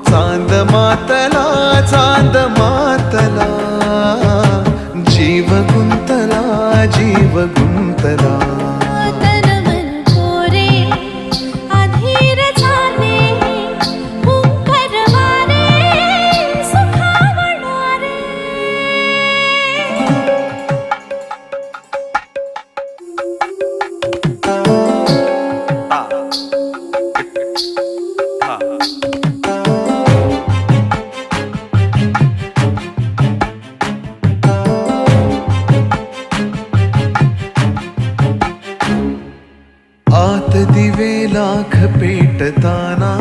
चांद मातला चांद मातला, जीव गुंतला जीव गुंतला. आत दिवे लाख पेटताना,